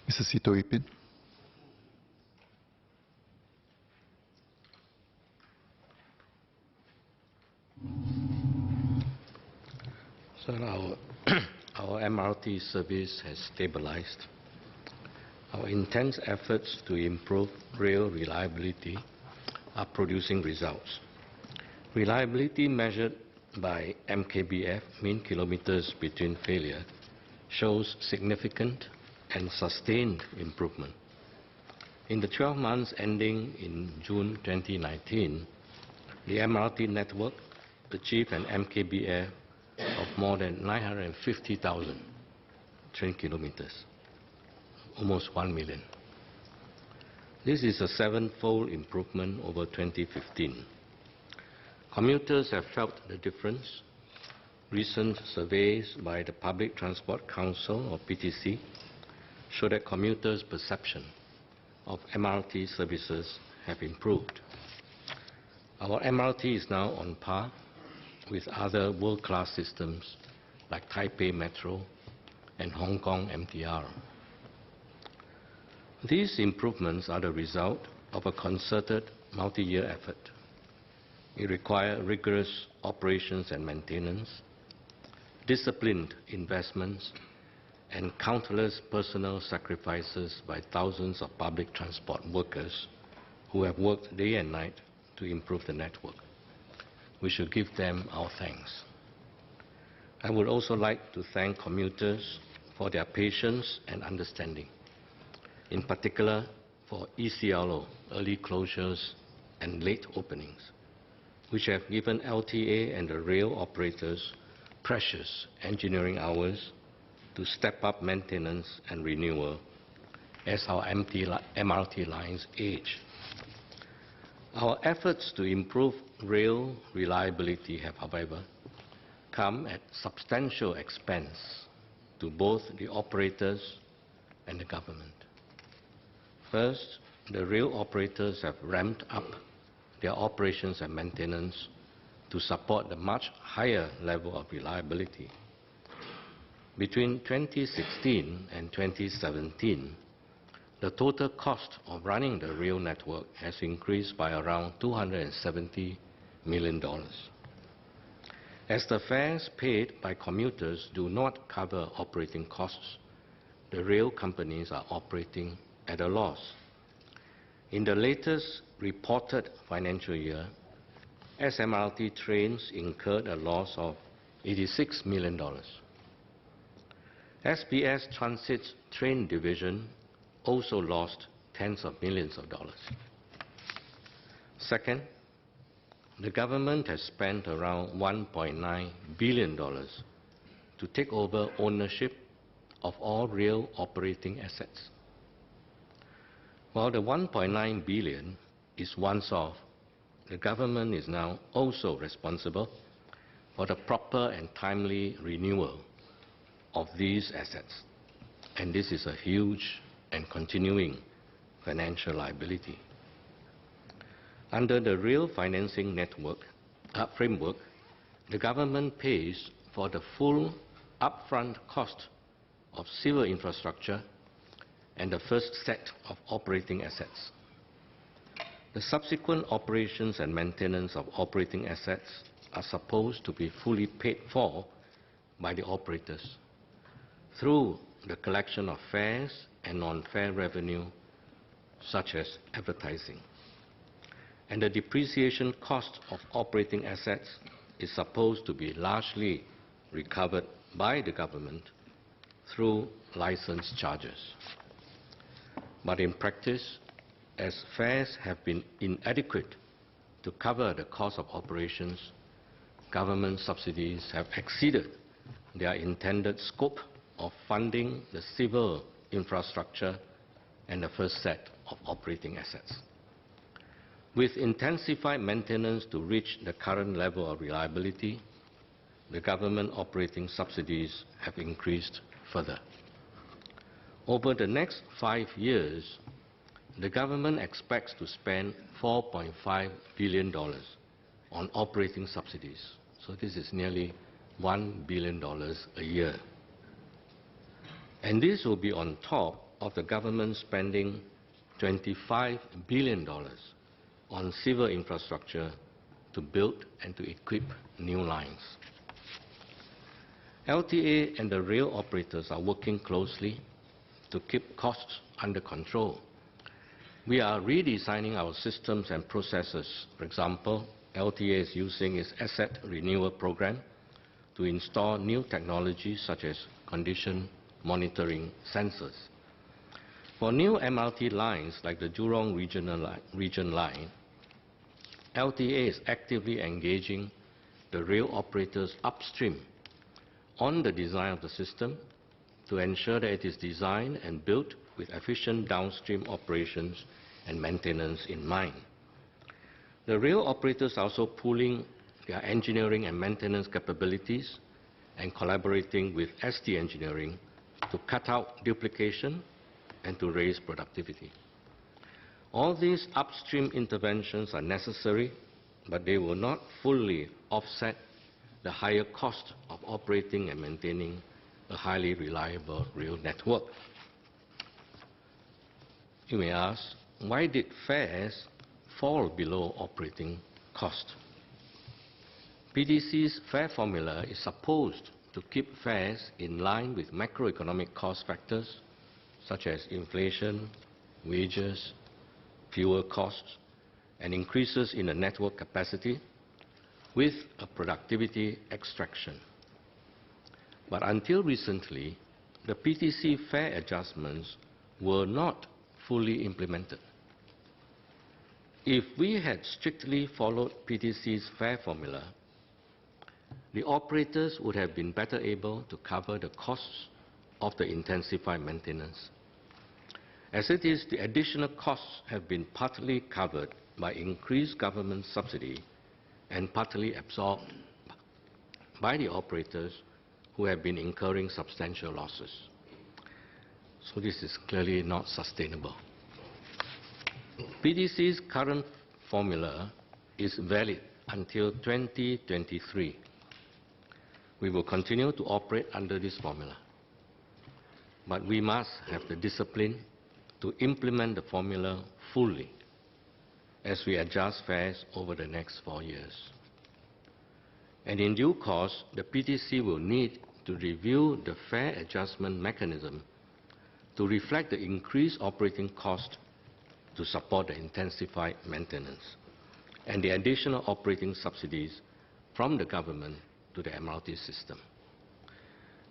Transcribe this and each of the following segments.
Mr. Sito Ipin. So our MRT service has stabilized. Our intense efforts to improve rail reliability are producing results. Reliability measured by MKBF, mean kilometers between failure, shows significant and sustained improvement. In the 12 months ending in June 2019, the MRT network achieved an MKBF of more than 950,000 train kilometers, almost 1 million. This is a seven-fold improvement over 2015. Commuters have felt the difference. Recent surveys by the Public Transport Council, or PTC, show that commuters' perception of MRT services have improved. Our MRT is now on par with other world-class systems like Taipei Metro and Hong Kong MTR. These improvements are the result of a concerted multi-year effort. It requires rigorous operations and maintenance, disciplined investments, and countless personal sacrifices by thousands of public transport workers who have worked day and night to improve the network. We should give them our thanks. I would also like to thank commuters for their patience and understanding, in particular for ECLO, early closures and late openings, which have given LTA and the rail operators precious engineering hours to step up maintenance and renewal as our MRT lines age. Our efforts to improve rail reliability have, however, come at substantial expense to both the operators and the government. First, the rail operators have ramped up their operations and maintenance to support the much higher level of reliability. Between 2016 and 2017, the total cost of running the rail network has increased by around $270 million. As the fares paid by commuters do not cover operating costs, the rail companies are operating at a loss. In the latest reported financial year, SMRT trains incurred a loss of $86 million. SBS Transit's train division also lost tens of millions of dollars. Second, the government has spent around $1.9 billion to take over ownership of all rail operating assets. While the $1.9 billion is once off, the government is now also responsible for the proper and timely renewal of these assets. And this is a huge and continuing financial liability. Under the Rail Financing Network framework, the government pays for the full upfront cost of civil infrastructure and the first set of operating assets. The subsequent operations and maintenance of operating assets are supposed to be fully paid for by the operators through the collection of fares and non-fare revenue, such as advertising. And the depreciation cost of operating assets is supposed to be largely recovered by the government through license charges. But in practice, as fares have been inadequate to cover the cost of operations, government subsidies have exceeded their intended scope of funding the civil infrastructure and the first set of operating assets. With intensified maintenance to reach the current level of reliability, the government operating subsidies have increased further. Over the next 5 years, the government expects to spend $4.5 billion on operating subsidies. So this is nearly $1 billion a year. And this will be on top of the government spending $25 billion on civil infrastructure to build and to equip new lines. LTA and the rail operators are working closely to keep costs under control. We are redesigning our systems and processes. For example, LTA is using its asset renewal program to install new technologies such as condition monitoring sensors. For new MRT lines like the Jurong region line, LTA is actively engaging the rail operators upstream on the design of the system to ensure that it is designed and built with efficient downstream operations and maintenance in mind. The rail operators are also pooling their engineering and maintenance capabilities and collaborating with ST Engineering to cut out duplication and to raise productivity. All these upstream interventions are necessary, but they will not fully offset the higher cost of operating and maintaining a highly reliable rail network. You may ask, why did fares fall below operating cost? PTC's fare formula is supposed to keep fares in line with macroeconomic cost factors such as inflation, wages, fuel costs, and increases in the network capacity with a productivity extraction. But until recently, the PTC fare adjustments were not fully implemented. If we had strictly followed PTC's fare formula, the operators would have been better able to cover the costs of the intensified maintenance. As it is, the additional costs have been partly covered by increased government subsidy and partly absorbed by the operators who have been incurring substantial losses. So this is clearly not sustainable. PTC's current formula is valid until 2023. We will continue to operate under this formula, but we must have the discipline to implement the formula fully as we adjust fares over the next 4 years. And in due course, the PTC will need to review the fare adjustment mechanism to reflect the increased operating cost to support the intensified maintenance and the additional operating subsidies from the government to the MRT system.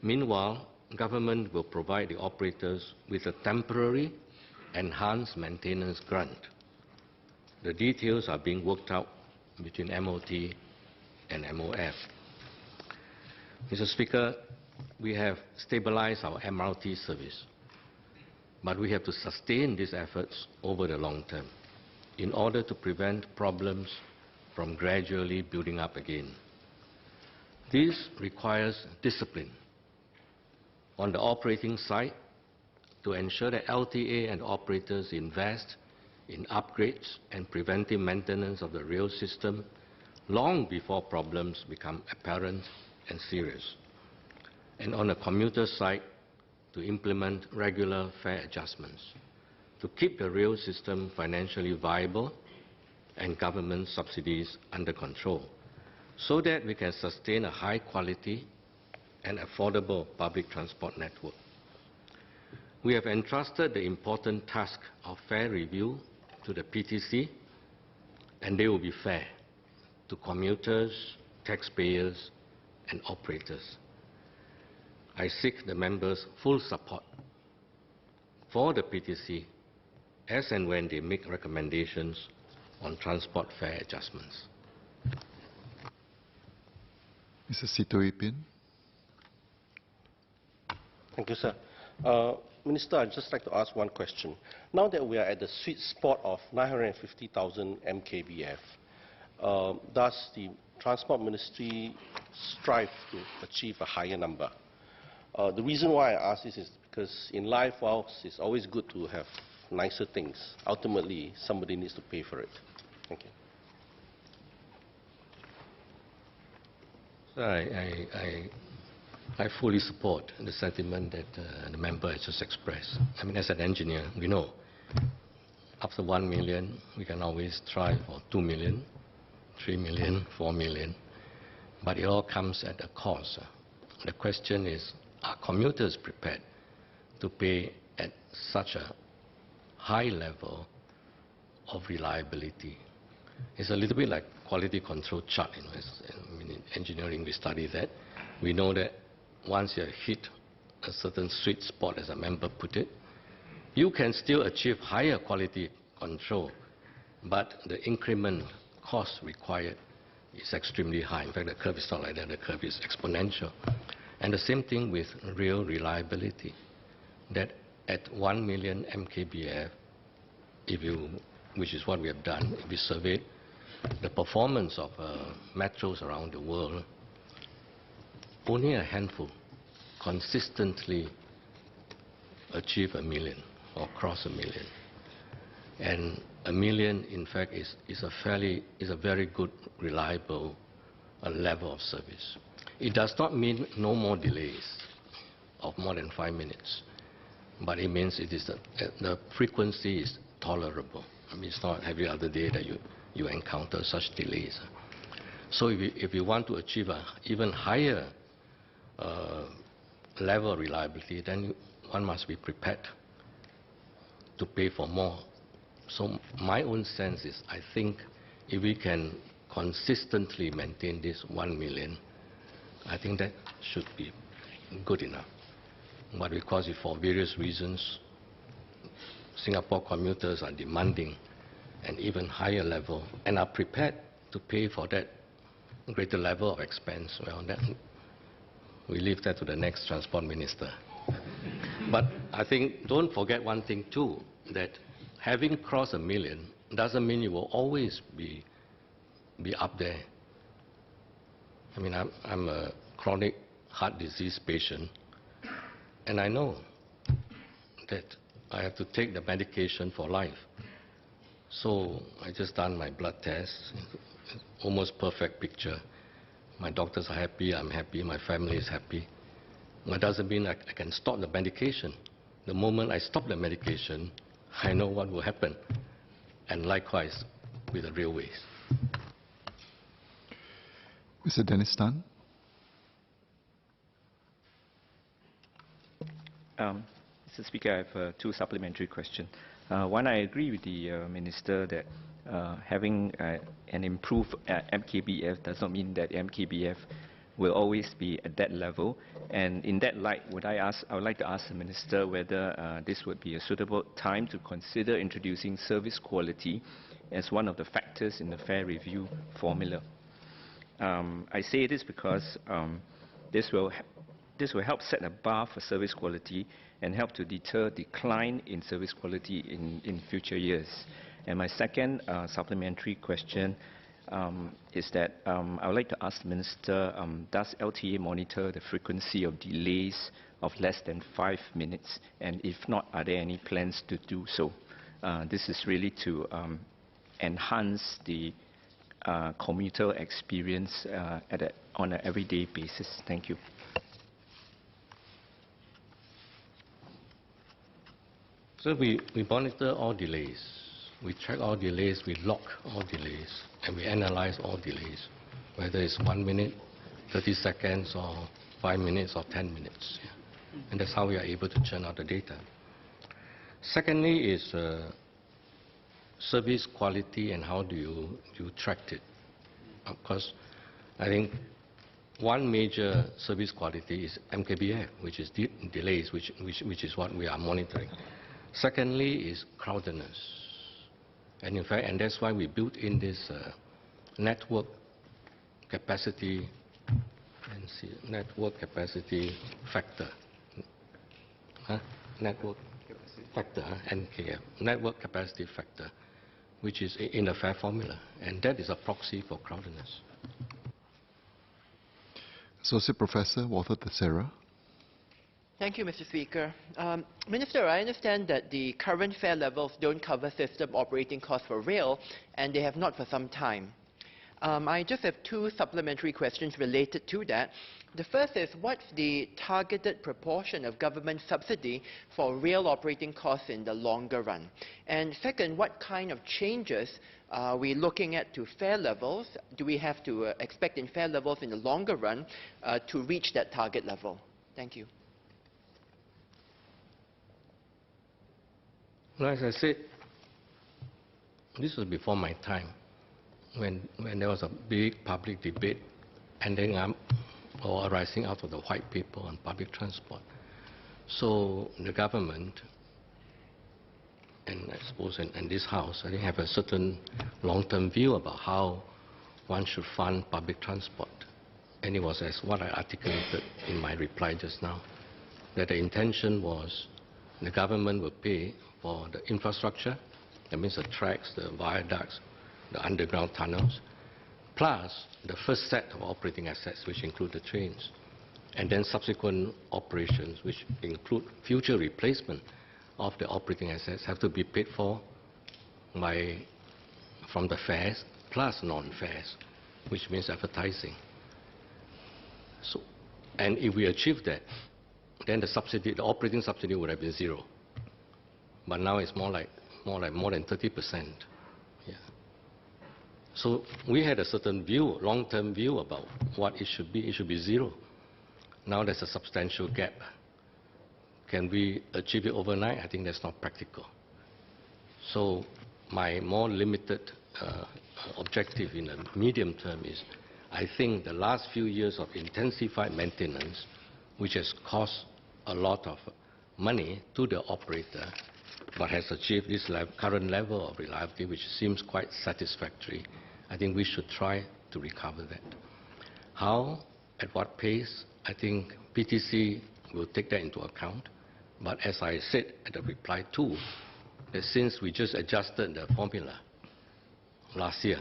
Meanwhile, government will provide the operators with a temporary enhanced maintenance grant. The details are being worked out between MOT and MOF. Mr. Speaker, we have stabilized our MRT service, but we have to sustain these efforts over the long term in order to prevent problems from gradually building up again. This requires discipline on the operating side to ensure that LTA and operators invest in upgrades and preventive maintenance of the rail system long before problems become apparent and serious. And on the commuter side, to implement regular fare adjustments to keep the rail system financially viable and government subsidies under control, so that we can sustain a high quality and affordable public transport network. We have entrusted the important task of fare review to the PTC, and they will be fair to commuters, taxpayers, and operators. I seek the members' full support for the PTC as and when they make recommendations on transport fare adjustments. Mr. Sitoipin. Thank you, sir. Minister, I'd just like to ask one question. Now that we are at the sweet spot of 950,000 MKBF, does the Transport Ministry strive to achieve a higher number? The reason why I ask this is because in life, whilst it's always good to have nicer things, ultimately somebody needs to pay for it. Thank you. I fully support the sentiment that the member has just expressed. I mean, as an engineer, we know after 1 million, we can always try for 2 million, 3 million, 4 million, but it all comes at a cost. The question is, are commuters prepared to pay at such a high level of reliability? It's a little bit like quality control chart. In engineering, we study that. We know that once you hit a certain sweet spot, as a member put it, you can still achieve higher quality control, but the increment cost required is extremely high. In fact, the curve is not like that. The curve is exponential. And the same thing with real reliability, that at 1 million MKBF, which is what we have done, if we surveyed the performance of metros around the world, only a handful consistently achieve 1 million or cross 1 million. And 1 million, in fact, is a very good, reliable level of service. It does not mean no more delays of more than 5 minutes, but it means the frequency is tolerable. I mean, it's not every other day that you encounter such delays. So if you want to achieve an even higher level of reliability, then one must be prepared to pay for more. So my own sense is, I think if we can consistently maintain this 1 million, I think that should be good enough. But because for various reasons, Singapore commuters are demanding an even higher level and are prepared to pay for that greater level of expense, well, we leave that to the next transport minister. But I think, don't forget one thing too, that having crossed 1 million doesn't mean you will always be up there. I mean, I'm a chronic heart disease patient, and I know that I have to take the medication for life. So I just done my blood test, almost perfect picture. My doctors are happy, I'm happy, my family is happy. That doesn't mean I can stop the medication. The moment I stop the medication, I know what will happen. And likewise with the railways. Mr. Dennis Tan. Mr. Speaker, I have 2 supplementary questions. One, I agree with the Minister that having an improved MKBF does not mean that MKBF will always be at that level. And in that light, I would like to ask the Minister whether this would be a suitable time to consider introducing service quality as one of the factors in the fare review formula. I say this because this will help set a bar for service quality and help to deter decline in service quality in future years. And my second supplementary question is that I would like to ask the Minister, does LTA monitor the frequency of delays of less than 5 minutes? And if not, are there any plans to do so? This is really to enhance the commuter experience on an everyday basis. Thank you. So we monitor all delays. We track all delays, we log all delays, and we analyze all delays, whether it's 1 minute, 30 seconds, or 5 minutes, or 10 minutes. Yeah. And that's how we are able to churn out the data. Secondly is service quality and how do you track it. Of course, I think one major service quality is MKBF, which is delays, which is what we are monitoring. Secondly is crowdedness. And in fact, and that's why we built in this network capacity factor. Network factor, NKF, network capacity factor, which is in a fare formula. And that is a proxy for crowdedness. Associate Professor Walter Teixeira. Thank you, Mr. Speaker. Minister, I understand that the current fare levels don't cover system operating costs for rail, and they have not for some time. I just have two supplementary questions related to that. The first is, what's the targeted proportion of government subsidy for real operating costs in the longer run? And second, what kind of changes are we looking at to fare levels? Do we have to expect in fare levels in the longer run to reach that target level? Thank you. Well, as I said, this was before my time, when there was a big public debate ending up or arising out of the white paper on public transport. So the government, and I suppose in this House, I think have a certain long-term view about how one should fund public transport. And it was as what I articulated in my reply just now, that the intention was the government will pay for the infrastructure, that means the tracks, the viaducts, the underground tunnels, plus the first set of operating assets, which include the trains, and then subsequent operations, which include future replacement of the operating assets, have to be paid for from the fares plus non-fares, which means advertising. So, and if we achieve that, then the subsidy, the operating subsidy would have been zero. But now it's more than 30%. Yeah. So we had a certain view, long-term view about what it should be. It should be zero. Now there's a substantial gap. Can we achieve it overnight? I think that's not practical. So my more limited objective in the medium term is, I think the last few years of intensified maintenance, which has cost a lot of money to the operator, but has achieved this current level of reliability, which seems quite satisfactory, I think we should try to recover that. How, at what pace, I think PTC will take that into account. But as I said at the reply 2, that since we just adjusted the formula last year,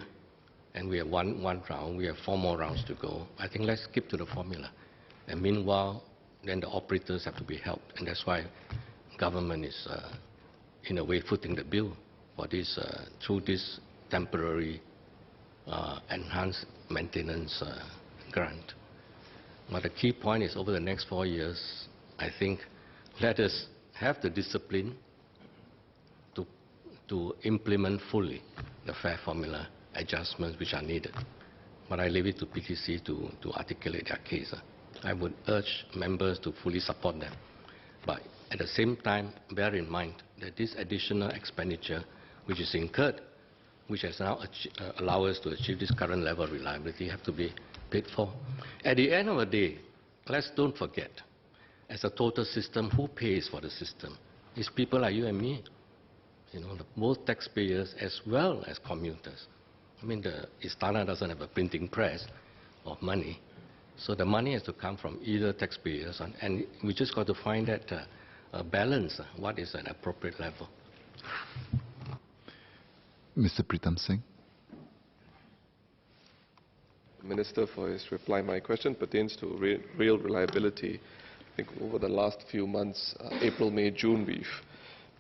and we have one round, we have 4 more rounds to go, I think let's keep to the formula. And meanwhile, then the operators have to be helped. And that's why government is, in a way, footing the bill for this, through this temporary enhanced maintenance grant. But the key point is, over the next 4 years, I think, let us have the discipline to implement fully the fare formula adjustments which are needed. But I leave it to PTC to articulate their case. I would urge members to fully support them. But at the same time, bear in mind that this additional expenditure which is incurred, which has now allowed us to achieve this current level of reliability, have to be paid for. At the end of the day, let's don't forget, as a total system, who pays for the system? It's people like you and me, both taxpayers as well as commuters. I mean, the Istana doesn't have a printing press of money, so the money has to come from either taxpayers, and we just got to find that balance, what is an appropriate level. Mr. Pritam Singh. Minister, for his reply. My question pertains to rail reliability. I think over the last few months, April, May, June, we've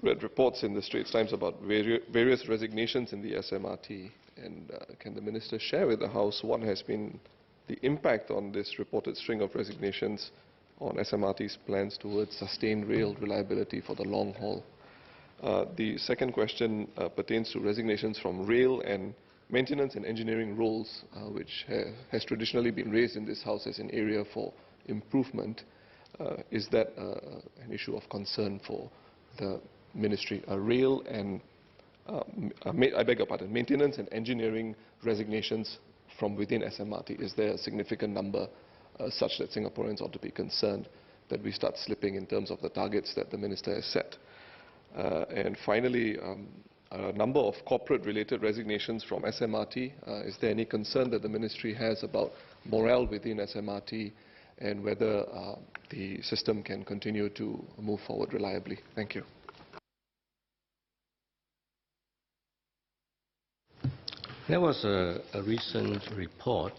read reports in the Straits Times about various resignations in the SMRT. And can the Minister share with the House what has been the impact on this reported string of resignations on SMRT's plans towards sustained rail reliability for the long haul? The second question pertains to resignations from rail and maintenance and engineering roles, which has traditionally been raised in this House as an area for improvement. Is that an issue of concern for the Ministry? Rail and, I beg your pardon, maintenance and engineering resignations from within SMRT. Is there a significant number such that Singaporeans ought to be concerned that we start slipping in terms of the targets that the Minister has set? And finally, a number of corporate-related resignations from SMRT. Is there any concern that the Ministry has about morale within SMRT and whether the system can continue to move forward reliably? Thank you. There was a recent report,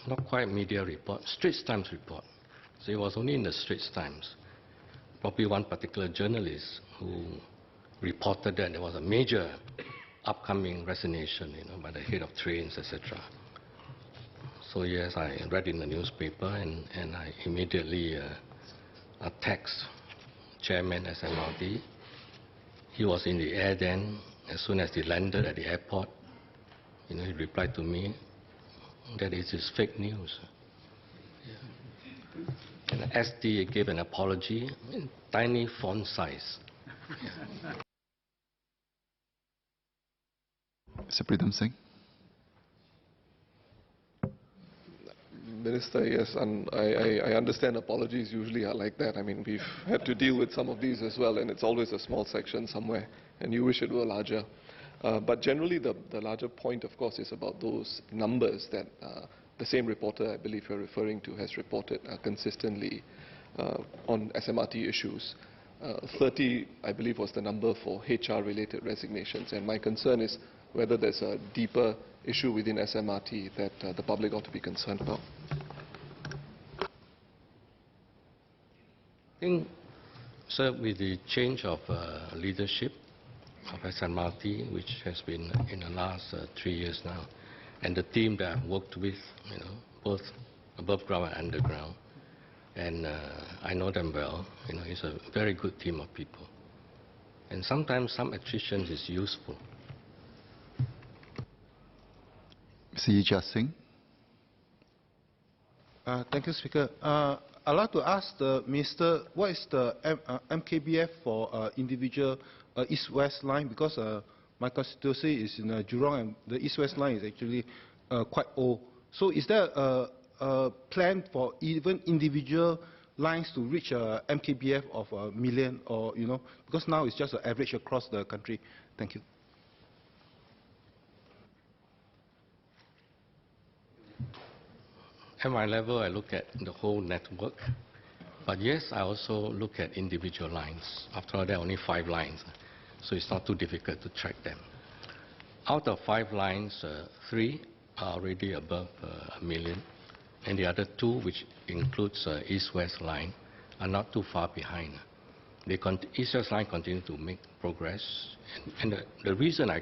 not quite media report, Straits Times report. So it was only in the Straits Times. Probably one particular journalist who reported that there was a major upcoming resignation, by the head of trains, etc. So yes, I read in the newspaper and I immediately text Chairman SMRT. He was in the air then. As soon as he landed at the airport, he replied to me that it is fake news. Yeah. And ST gave an apology in tiny font size. Yeah. Mr. Pritam Singh. Minister, yes, and I understand apologies usually are like that. I mean, we've had to deal with some of these as well, and it's always a small section somewhere, and you wish it were larger. But generally, the larger point, of course, is about those numbers that the same reporter, I believe you're referring to, has reported consistently on SMRT issues. 30, I believe, was the number for HR-related resignations, and my concern is whether there's a deeper issue within SMRT that the public ought to be concerned about. I think, sir, with the change of leadership of SMRT, which has been in the last 3 years now, and the team that I've worked with, both above ground and underground, and I know them well. It's a very good team of people. And sometimes some attrition is useful. Mr. Yijia Singh. Thank you, Speaker. I'd like to ask the Minister, what is the MKBF for individual east-west line? Because my constituency is in Jurong, and the east-west line is actually quite old. So is there a plan for even individual lines to reach a MKBF of 1 million, or, because now it's just an average across the country? Thank you. At my level, I look at the whole network. But yes, I also look at individual lines. After all, there are only 5 lines, so it's not too difficult to track them. Out of 5 lines, 3 are already above 1 million, and the other 2, which includes east-west line, are not too far behind. The east-west line continue to make progress, and the reason I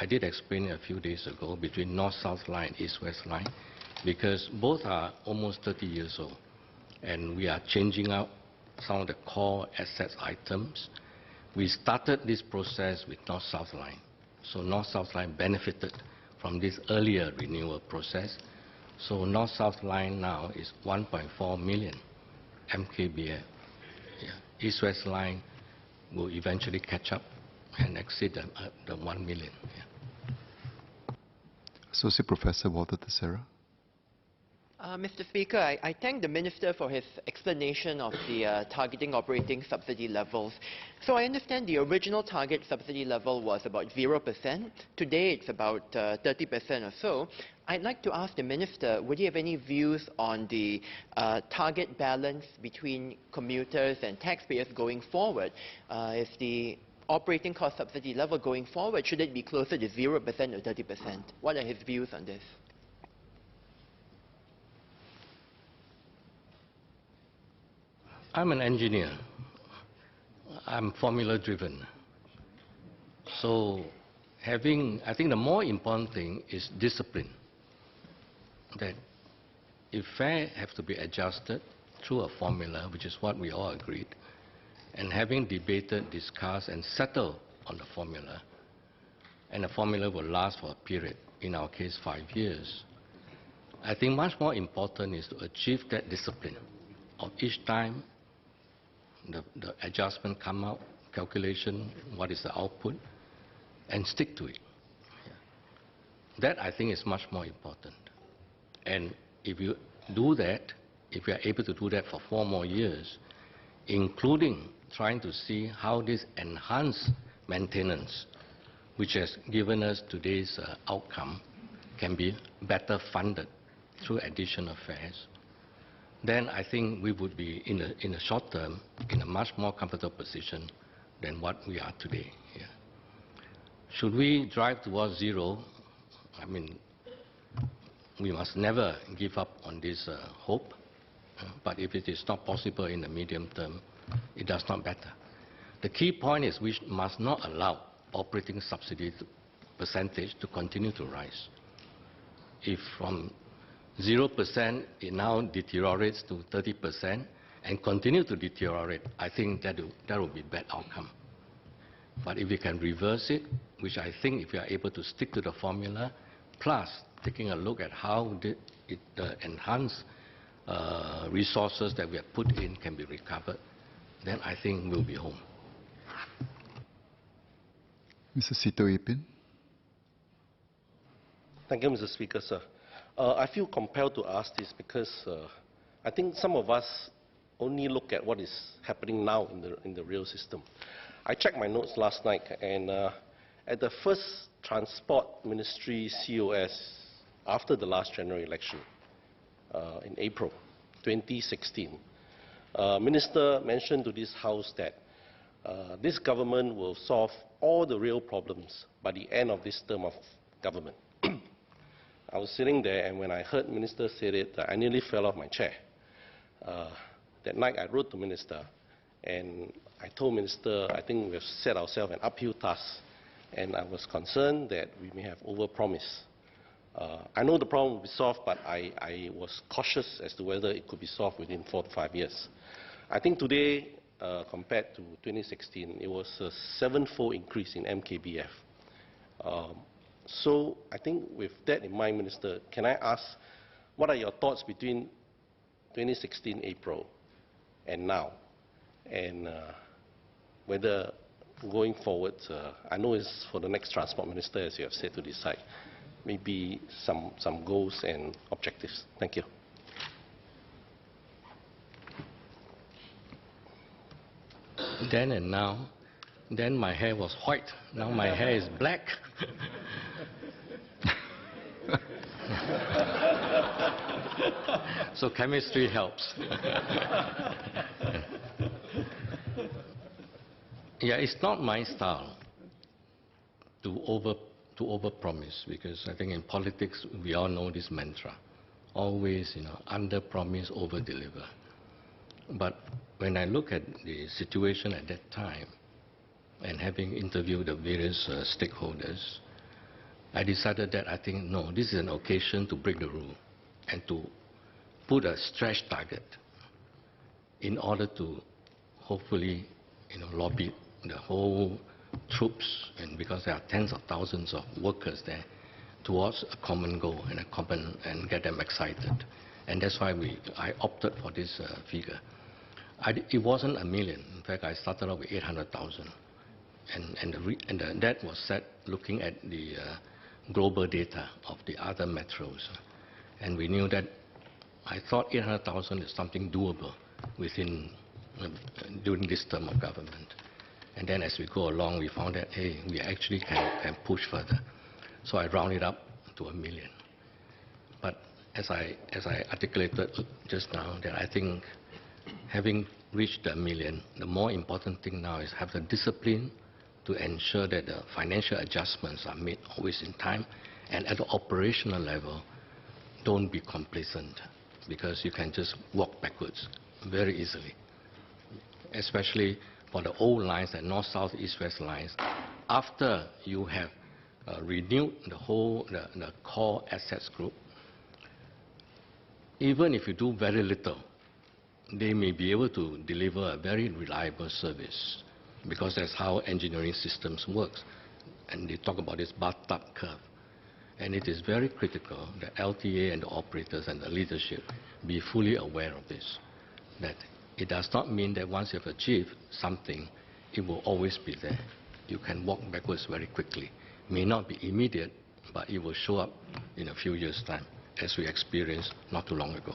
did explain a few days ago between north-south line and east-west line, because both are almost 30 years old, and we are changing out some of the core assets items. We started this process with north-south line, so north-south line benefited from this earlier renewal process. So north-south line now is 1.4 million MKBF. Yeah. East-west line will eventually catch up and exceed the 1 million. Yeah. Associate Professor Walter Teixeira. Mr. Speaker, I thank the Minister for his explanation of the targeting operating subsidy levels. So I understand the original target subsidy level was about 0%. Today it's about 30% or so. I'd like to ask the Minister, would he have any views on the target balance between commuters and taxpayers going forward? Is the operating cost subsidy level going forward, should it be closer to 0% or 30%? What are his views on this? I'm an engineer. I'm formula driven. So I think the more important thing is discipline. That if fare have to be adjusted through a formula, which is what we all agreed, and having debated, discussed, and settled on the formula, and the formula will last for a period, in our case 5 years, I think much more important is to achieve that discipline of each time the adjustment come out, calculation, what is the output, and stick to it. That, I think, is much more important. And if you do that, if you are able to do that for 4 more years, including trying to see how this enhanced maintenance, which has given us today's outcome, can be better funded through additional fares, then I think we would be, in the short term, in a much more comfortable position than what we are today. Yeah. Should we drive towards 0? I mean, we must never give up on this hope, but if it is not possible in the medium term, it does not matter. The key point is we must not allow operating subsidy percentage to continue to rise. If from 0%, it now deteriorates to 30% and continue to deteriorate, I think that will be bad outcome. But if we can reverse it, which I think if we are able to stick to the formula, plus taking a look at how the enhanced resources that we have put in can be recovered, then I think we'll be home. Mr. Sito Ipin. Thank you, Mr. Speaker, sir. I feel compelled to ask this because I think some of us only look at what is happening now in the real system. I checked my notes last night, and at the first Transport Ministry COS after the last general election in April 2016, Minister mentioned to this House that this government will solve all the real problems by the end of this term of government. I was sitting there, and when I heard Minister say it, I nearly fell off my chair. That night I wrote to Minister, and I told Minister, I think we've set ourselves an uphill task, and I was concerned that we may have overpromised. I know the problem will be solved, but I was cautious as to whether it could be solved within 4 to 5 years. I think today, compared to 2016, it was a 7-fold increase in MKBF. So I think with that in mind, Minister, can I ask, what are your thoughts between 2016 April and now? And whether going forward, I know it's for the next Transport Minister, as you have said, to decide, maybe some goals and objectives. Thank you. Then and now, then my hair was white, now my hair is black. So chemistry helps. Yeah, it's not my style to overpromise, because I think in politics we all know this mantra, always, under-promise, over-deliver. But when I look at the situation at that time, and having interviewed the various stakeholders, I decided that I think, no, this is an occasion to break the rule and to put a stretch target in order to hopefully lobby the whole troops, and because there are tens of thousands of workers there, towards a common goal and get them excited. And that's why I opted for this figure. It wasn't a million. In fact, I started off with 800,000. And that was set looking at the global data of the other metros. And we knew that I thought 800,000 is something doable during this term of government. And then as we go along, we found that, hey, we actually can push further. So I rounded up to 1 million. But as I articulated just now, that I think having reached the 1 million, the more important thing now is have the discipline to ensure that the financial adjustments are made always in time, and at the operational level, don't be complacent, because you can just walk backwards very easily, especially for the old lines, the north, south, east, west lines. After you have renewed the core assets group, even if you do very little, they may be able to deliver a very reliable service, because that's how engineering systems works. And they talk about this bathtub curve. And it is very critical that LTA and the operators and the leadership be fully aware of this, that it does not mean that once you have achieved something, it will always be there. You can walk backwards very quickly. May not be immediate, but it will show up in a few years' time, as we experienced not too long ago.